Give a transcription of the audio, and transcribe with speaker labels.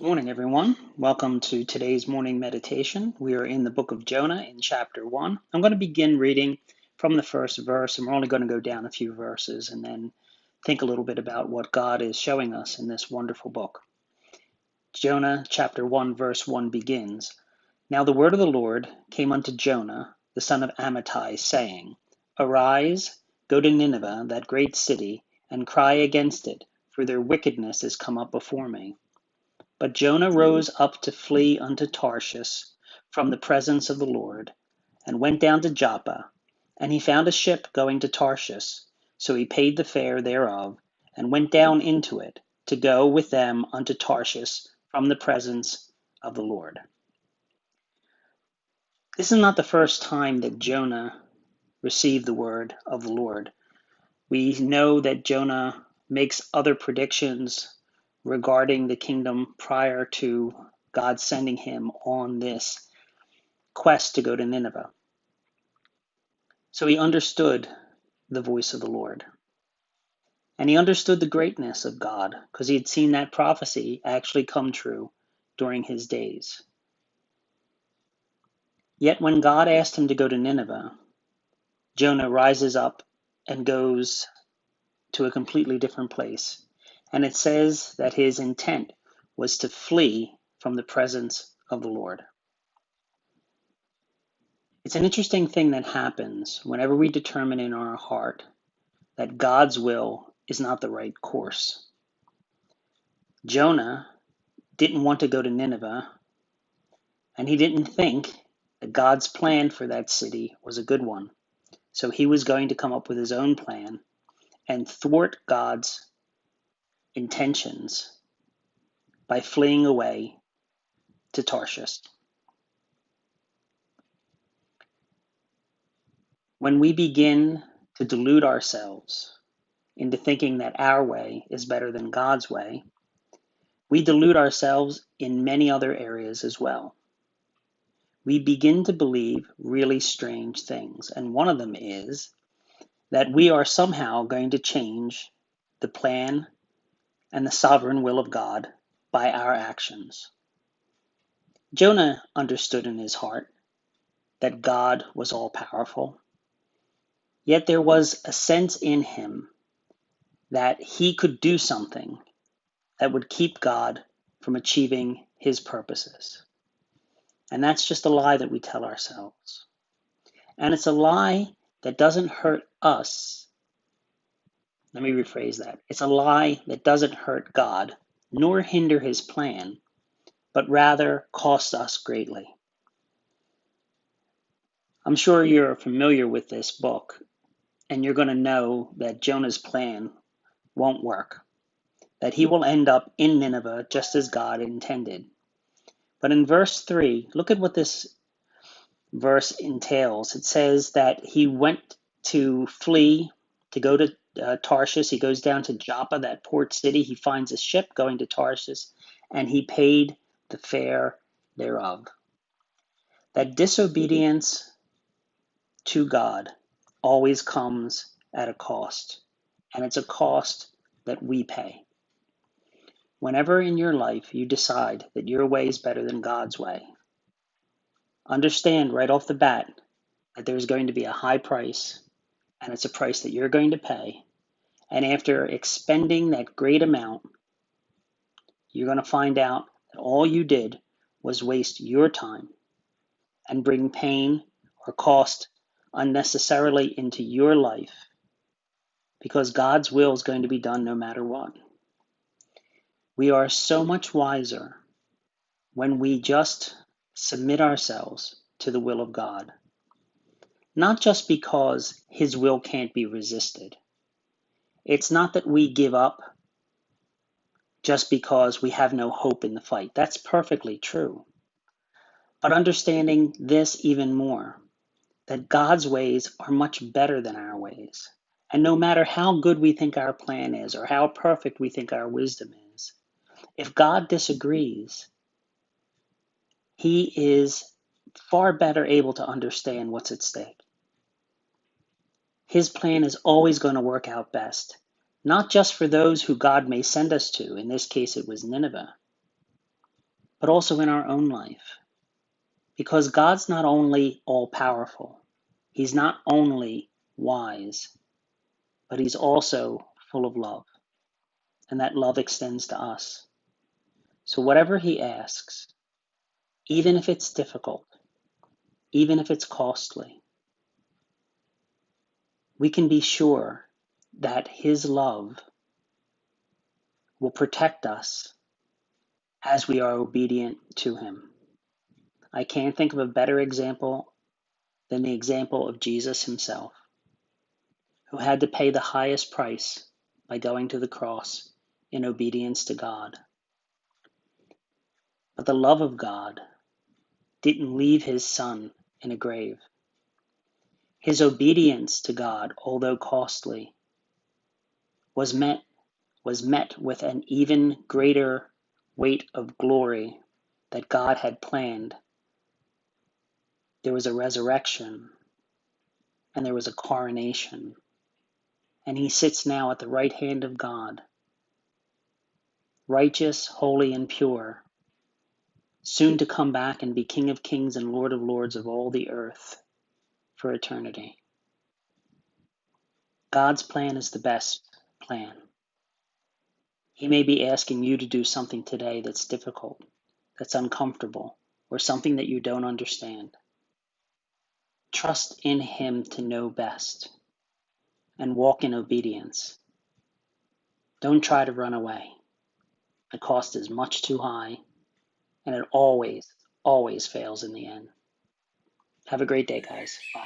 Speaker 1: Morning, everyone. Welcome to today's morning meditation. We are in the book of Jonah in chapter 1. I'm going to begin reading from the first verse, and we're only going to go down a few verses and then think a little bit about what God is showing us in this wonderful book. Jonah chapter 1, verse 1 begins, Now the word of the Lord came unto Jonah, the son of Amittai, saying, Arise, go to Nineveh, that great city, and cry against it, for their wickedness is come up before me. But Jonah rose up to flee unto Tarshish from the presence of the Lord, and went down to Joppa. And he found a ship going to Tarshish. So he paid the fare thereof, and went down into it, to go with them unto Tarshish from the presence of the Lord. This is not the first time that Jonah received the word of the Lord. We know that Jonah makes other predictions regarding the kingdom prior to God sending him on this quest to go to Nineveh. So he understood the voice of the Lord. And he understood the greatness of God because he had seen that prophecy actually come true during his days. Yet when God asked him to go to Nineveh, Jonah rises up and goes to a completely different place. And it says that his intent was to flee from the presence of the Lord. It's an interesting thing that happens whenever we determine in our heart that God's will is not the right course. Jonah didn't want to go to Nineveh, and he didn't think that God's plan for that city was a good one. So he was going to come up with his own plan and thwart God's intentions by fleeing away to Tarshish. When we begin to delude ourselves into thinking that our way is better than God's way, we delude ourselves in many other areas as well. We begin to believe really strange things, and one of them is that we are somehow going to change the plan and the sovereign will of God by our actions. Jonah understood in his heart that God was all powerful, yet there was a sense in him that he could do something that would keep God from achieving his purposes. And that's just a lie that we tell ourselves. And it's a lie that doesn't hurt us. Let me rephrase that. It's a lie that doesn't hurt God, nor hinder his plan, but rather costs us greatly. I'm sure you're familiar with this book, and you're going to know that Jonah's plan won't work, that he will end up in Nineveh just as God intended. But in verse 3, look at what this verse entails. It says that he went to flee, to go to Tarshish. He goes down to Joppa, that port city. He finds a ship going to Tarshish, and he paid the fare thereof. That disobedience to God always comes at a cost, and it's a cost that we pay. Whenever in your life you decide that your way is better than God's way, understand right off the bat that there's going to be a high price, and it's a price that you're going to pay. And after expending that great amount, you're going to find out that all you did was waste your time and bring pain or cost unnecessarily into your life, because God's will is going to be done no matter what. We are so much wiser when we just submit ourselves to the will of God. Not just because his will can't be resisted. It's not that we give up just because we have no hope in the fight. That's perfectly true. But understanding this even more, that God's ways are much better than our ways. And no matter how good we think our plan is or how perfect we think our wisdom is, if God disagrees, he is far better able to understand what's at stake. His plan is always going to work out best, not just for those who God may send us to. In this case, it was Nineveh. but also in our own life. Because God's not only all powerful, He's not only wise, but He's also full of love. And that love extends to us. So whatever He asks, even if it's difficult, even if it's costly, we can be sure that His love will protect us as we are obedient to Him. I can't think of a better example than the example of Jesus Himself, who had to pay the highest price by going to the cross in obedience to God. But the love of God didn't leave His Son in a grave. His obedience to God, although costly, was met with an even greater weight of glory that God had planned. There was a resurrection, and there was a coronation, and He sits now at the right hand of God, righteous, holy, and pure, soon to come back and be King of kings and Lord of lords of all the earth for eternity. God's plan is the best plan. He may be asking you to do something today that's difficult, that's uncomfortable, or something that you don't understand. Trust in Him to know best and walk in obedience. Don't try to run away. The cost is much too high, and it always, always fails in the end. Have a great day, guys. Bye.